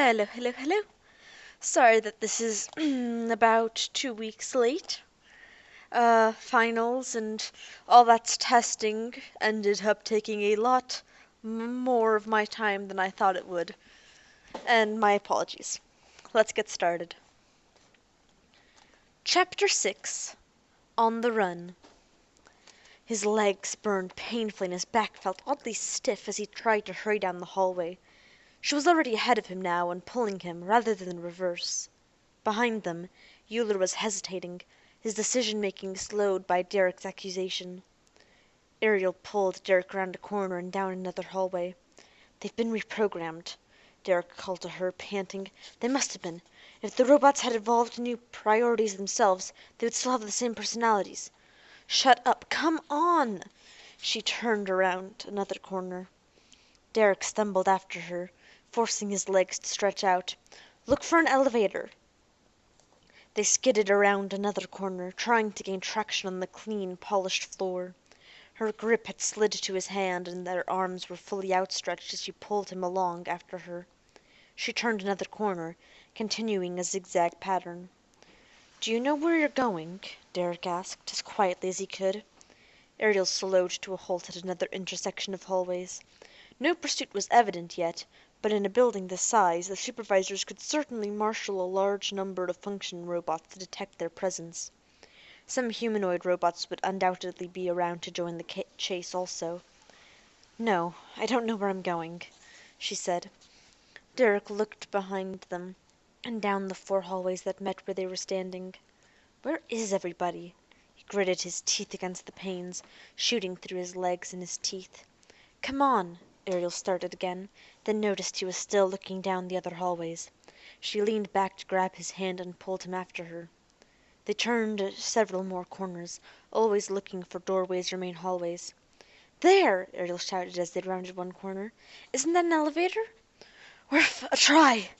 Hello, hello, hello. Sorry that this is about 2 weeks late. Finals and all that testing ended up taking a lot more of my time than I thought it would. And my apologies. Let's get started. Chapter 6 On the Run. His legs burned painfully and his back felt oddly stiff as he tried to hurry down the hallway. She was already ahead of him now and pulling him, rather than reverse. Behind them, Euler was hesitating, his decision-making slowed by Derek's accusation. Ariel pulled Derek around a corner and down another hallway. "They've been reprogrammed," Derek called to her, panting. "They must have been. If the robots had evolved new priorities themselves, they would still have the same personalities." "Shut up! Come on!" She turned around another corner. Derek stumbled after her, forcing his legs to stretch out. "Look for an elevator." They skidded around another corner, trying to gain traction on the clean, polished floor. Her grip had slid to his hand, and their arms were fully outstretched as she pulled him along after her. She turned another corner, continuing a zigzag pattern. "Do you know where you're going?" Derek asked, as quietly as he could. Ariel slowed to a halt at another intersection of hallways. No pursuit was evident yet, but in a building this size, the supervisors could certainly marshal a large number of function robots to detect their presence. Some humanoid robots would undoubtedly be around to join the chase also. "No, I don't know where I'm going," she said. Derek looked behind them and down the 4 hallways that met where they were standing. "Where is everybody?" He gritted his teeth against the panes, shooting through his legs and his teeth. "Come on!" Ariel started again, then noticed he was still looking down the other hallways. She leaned back to grab his hand and pulled him after her. They turned several more corners, always looking for doorways or main hallways. "There!" Ariel shouted as they rounded one corner. "Isn't that an elevator?" "Worth a try!"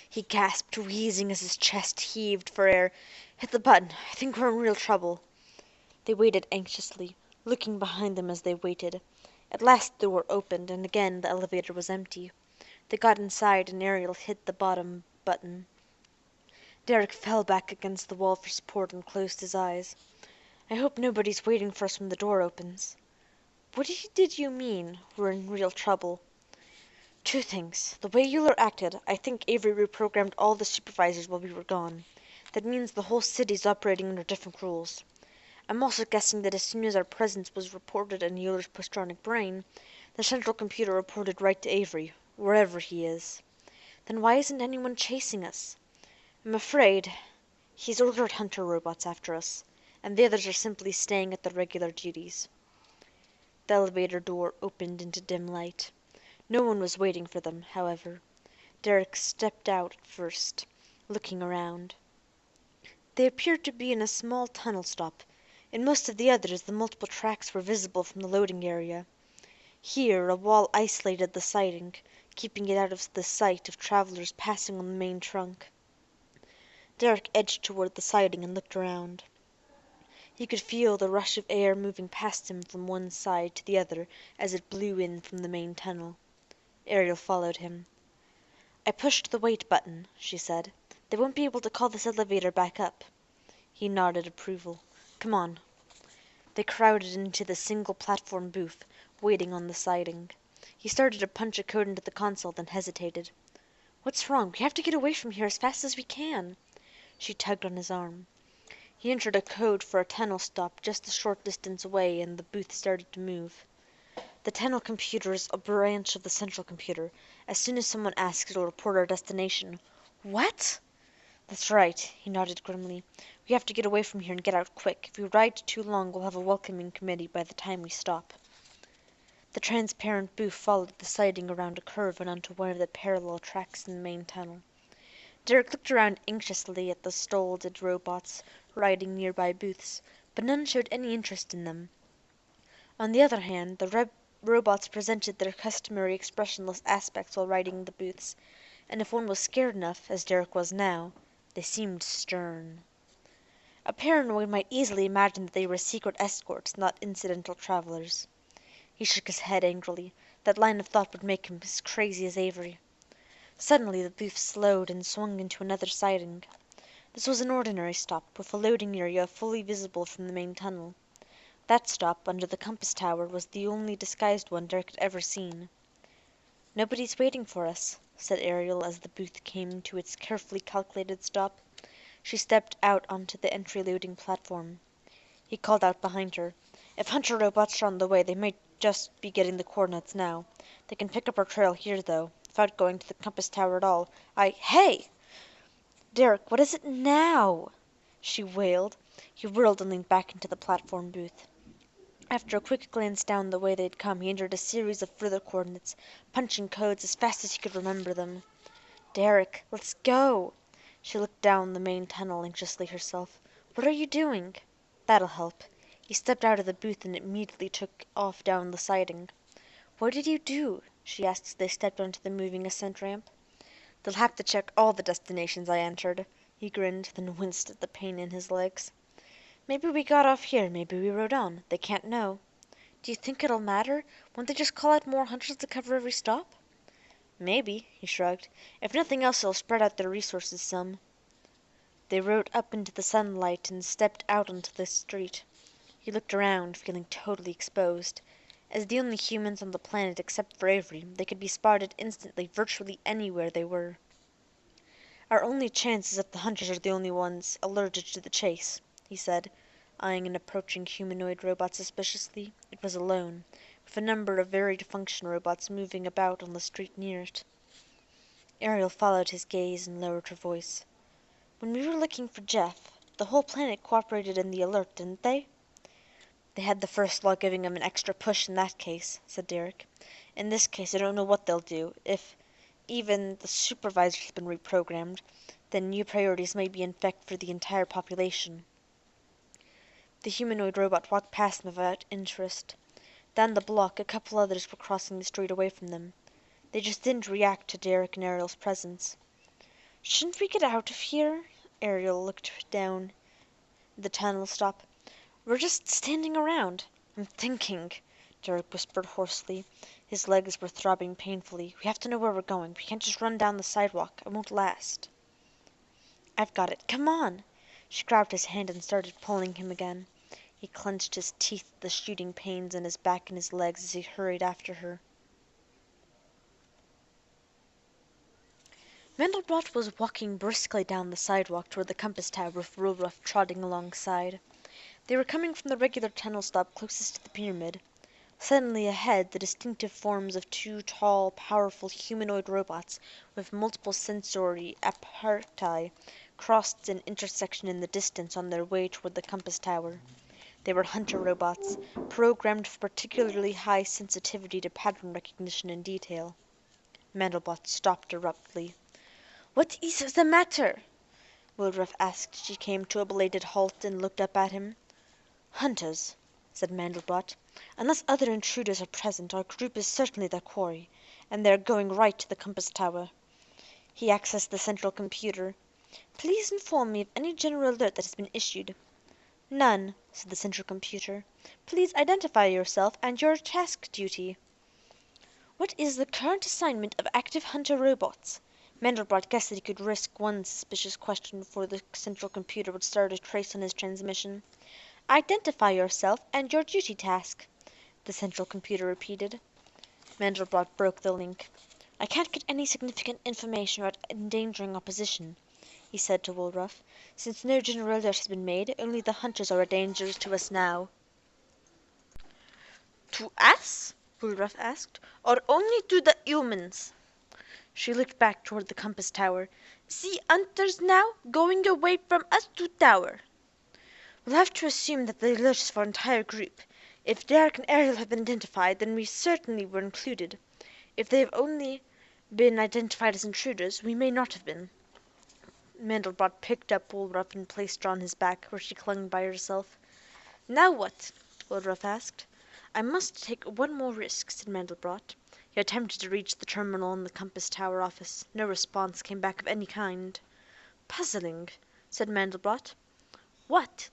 he gasped, wheezing as his chest heaved for air. "Hit the button. I think we're in real trouble." They waited anxiously, looking behind them as they waited. At last the door opened, and again the elevator was empty. They got inside, and Ariel hit the bottom button. Derek fell back against the wall for support and closed his eyes. "I hope nobody's waiting for us when the door opens." "What did you mean, we're in real trouble?" "Two things. The way Euler acted, I think Avery reprogrammed all the supervisors while we were gone. That means the whole city's operating under different rules. I'm also guessing that as soon as our presence was reported in Euler's postronic brain, the central computer reported right to Avery, wherever he is. Then why isn't anyone chasing us? I'm afraid he's ordered hunter robots after us, and the others are simply staying at their regular duties." The elevator door opened into dim light. No one was waiting for them, however. Derek stepped out first, looking around. They appeared to be in a small tunnel stop. In most of the others, the multiple tracks were visible from the loading area. Here, a wall isolated the siding, keeping it out of the sight of travelers passing on the main trunk. Derek edged toward the siding and looked around. He could feel the rush of air moving past him from one side to the other as it blew in from the main tunnel. Ariel followed him. "I pushed the wait button," she said. "They won't be able to call this elevator back up." He nodded approval. "Come on." They crowded into the single platform booth, waiting on the siding. He started to punch a code into the console, then hesitated. "What's wrong? We have to get away from here as fast as we can." She tugged on his arm. He entered a code for a tunnel stop just a short distance away, and the booth started to move. "The tunnel computer is a branch of the central computer. As soon as someone asks, it'll report our destination." "What?" "That's right," he nodded grimly. "We have to get away from here and get out quick. If we ride too long, we'll have a welcoming committee by the time we stop." The transparent booth followed the siding around a curve and onto one of the parallel tracks in the main tunnel. Derek looked around anxiously at the stolid robots riding nearby booths, but none showed any interest in them. On the other hand, the robots presented their customary expressionless aspects while riding the booths, and if one was scared enough, as Derek was now, they seemed stern. A paranoid might easily imagine that they were secret escorts, not incidental travelers. He shook his head angrily. That line of thought would make him as crazy as Avery. Suddenly the booth slowed and swung into another siding. This was an ordinary stop, with a loading area fully visible from the main tunnel. That stop, under the compass tower, was the only disguised one Dirk had ever seen. "Nobody's waiting for us," said Ariel as the booth came to its carefully calculated stop. She stepped out onto the entry loading platform. He called out behind her, "If hunter robots are on the way, they might just be getting the coordinates now. They can pick up our trail here, though, without going to the compass tower at all. Hey! Derek, what is it now?" she wailed. He whirled and leaned back into the platform booth. After a quick glance down the way they had come, he entered a series of further coordinates, punching codes as fast as he could remember them. "Derek, let's go!" She looked down the main tunnel anxiously herself. "What are you doing?" "That'll help." He stepped out of the booth and immediately took off down the siding. "What did you do?" she asked as they stepped onto the moving ascent ramp. "They'll have to check all the destinations I entered." He grinned, then winced at the pain in his legs. "Maybe we got off here, maybe we rode on. They can't know." "Do you think it'll matter? Won't they just call out more hunters to cover every stop?" "Maybe," he shrugged. "If nothing else, it'll spread out their resources some." They rode up into the sunlight and stepped out onto the street. He looked around, feeling totally exposed. As the only humans on the planet except for Avery, they could be spotted instantly virtually anywhere they were. "Our only chance is if the hunters are the only ones alerted to the chase," he said, eyeing an approaching humanoid robot suspiciously. It was alone, with a number of varied function robots moving about on the street near it. Ariel followed his gaze and lowered her voice. "When we were looking for Jeff, the whole planet cooperated in the alert, didn't they?" "They had the first law giving them an extra push in that case," said Derek. "In this case, I don't know what they'll do. If even the supervisor's been reprogrammed, then new priorities may be in effect for the entire population." The humanoid robot walked past them without interest. Down the block, a couple others were crossing the street away from them. They just didn't react to Derek and Ariel's presence. "Shouldn't we get out of here?" Ariel looked down the tunnel stop. "We're just standing around." "I'm thinking," Derek whispered hoarsely. His legs were throbbing painfully. "We have to know where we're going. We can't just run down the sidewalk. It won't last." "I've got it. Come on." She grabbed his hand and started pulling him again. He clenched his teeth at the shooting pains in his back and his legs as he hurried after her. Mandelbrot was walking briskly down the sidewalk toward the compass tower with Woolruff trotting alongside. They were coming from the regular tunnel stop closest to the pyramid. Suddenly ahead, the distinctive forms of two tall, powerful humanoid robots with multiple sensory apparatus crossed an intersection in the distance on their way toward the compass tower. They were hunter robots, programmed for particularly high sensitivity to pattern recognition and detail. Mandelbrot stopped abruptly. "What is the matter?" Woodruff asked as she came to a belated halt and looked up at him. "Hunters," said Mandelbrot. "Unless other intruders are present, our group is certainly their quarry, and they are going right to the compass tower." He accessed the central computer. "Please inform me of any general alert that has been issued." "None," said the central computer. "Please identify yourself and your task duty." "What is the current assignment of active hunter robots?" Mandelbrot guessed that he could risk one suspicious question before the central computer would start a trace on his transmission. "Identify yourself and your duty task," the central computer repeated. Mandelbrot broke the link. "I can't get any significant information about endangering our position," he said to Woolruff. "Since no general alert has been made, only the hunters are a danger to us now." "To us?" Woolruff asked. "Or only to the humans?" She looked back toward the compass tower. "See hunters now, going away from us to tower." "We'll have to assume that the alert is for our entire group. If Derek and Ariel have been identified, then we certainly were included. If they have only been identified as intruders, we may not have been." Mandelbrot picked up Woolruff and placed her on his back, where she clung by herself. "Now what?" Woolruff asked. "I must take one more risk," said Mandelbrot. He attempted to reach the terminal in the compass tower office. No response came back of any kind. "Puzzling," said Mandelbrot. "What?"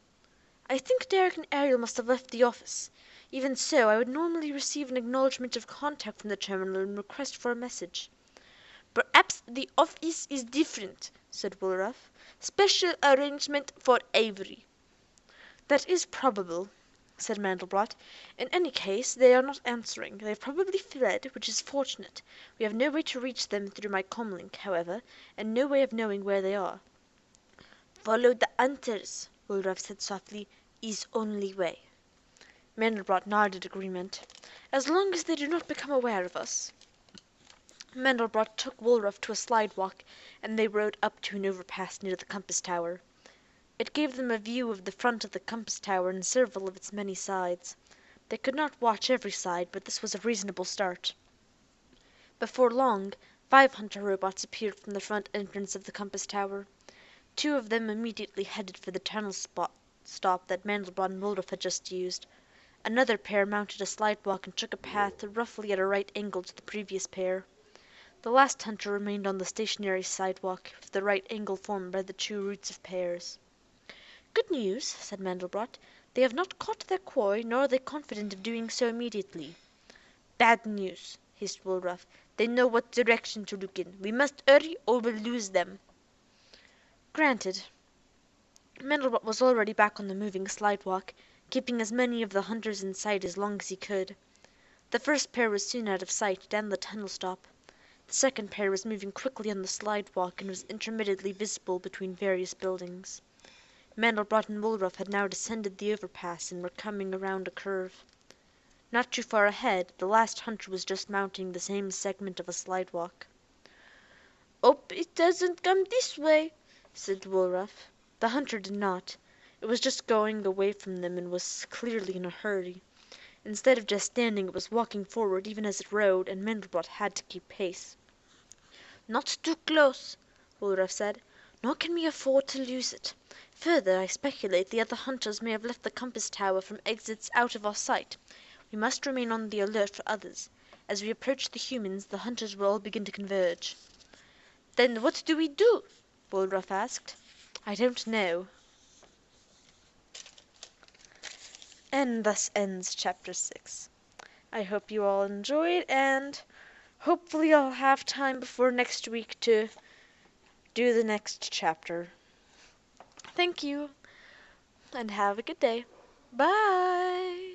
"I think Derek and Ariel must have left the office. Even so, I would normally receive an acknowledgment of contact from the terminal and request for a message." Perhaps the office is different, said Woolruff. Special arrangement for Avery. That is probable, said Mandelbrot. In any case, they are not answering. They have probably fled, which is fortunate. We have no way to reach them through my comlink, however, and no way of knowing where they are. Follow the hunters, Woolruff said softly. Is only way. Mandelbrot nodded agreement. As long as they do not become aware of us. Mandelbrot took Woolruff to a slide-walk, and they rode up to an overpass near the compass tower. It gave them a view of the front of the compass tower and several of its many sides. They could not watch every side, but this was a reasonable start. Before long, 5 hunter robots appeared from the front entrance of the compass tower. 2 of them immediately headed for the tunnel stop that Mandelbrot and Woolruff had just used. Another pair mounted a slidewalk and took a path roughly at a right angle to the previous pair. The last hunter remained on the stationary sidewalk, with the right angle formed by the 2 routes of pairs. "Good news," said Mandelbrot. "They have not caught their quarry, nor are they confident of doing so immediately." "Bad news," hissed Woolruff. "They know what direction to look in. We must hurry or we'll lose them." "Granted." Mandelbrot was already back on the moving slidewalk, keeping as many of the hunters in sight as long as he could. The first pair was soon out of sight, down the tunnel stop. The second pair was moving quickly on the slidewalk and was intermittently visible between various buildings. Mandelbrot and Woolruff had now descended the overpass and were coming around a curve. Not too far ahead, the last hunter was just mounting the same segment of a slidewalk. "Hope it doesn't come this way," said Woolruff. The hunter did not. It was just going away from them and was clearly in a hurry. Instead of just standing, it was walking forward even as it rode, and Mandelbrot had to keep pace. "Not too close," Woolruff said. "Nor can we afford to lose it. Further, I speculate the other hunters may have left the compass tower from exits out of our sight. We must remain on the alert for others. As we approach the humans, the hunters will all begin to converge." "Then what do we do?" Woolruff asked. "I don't know." And thus ends chapter 6. I hope you all enjoyed, and hopefully I'll have time before next week to do the next chapter. Thank you, and have a good day. Bye!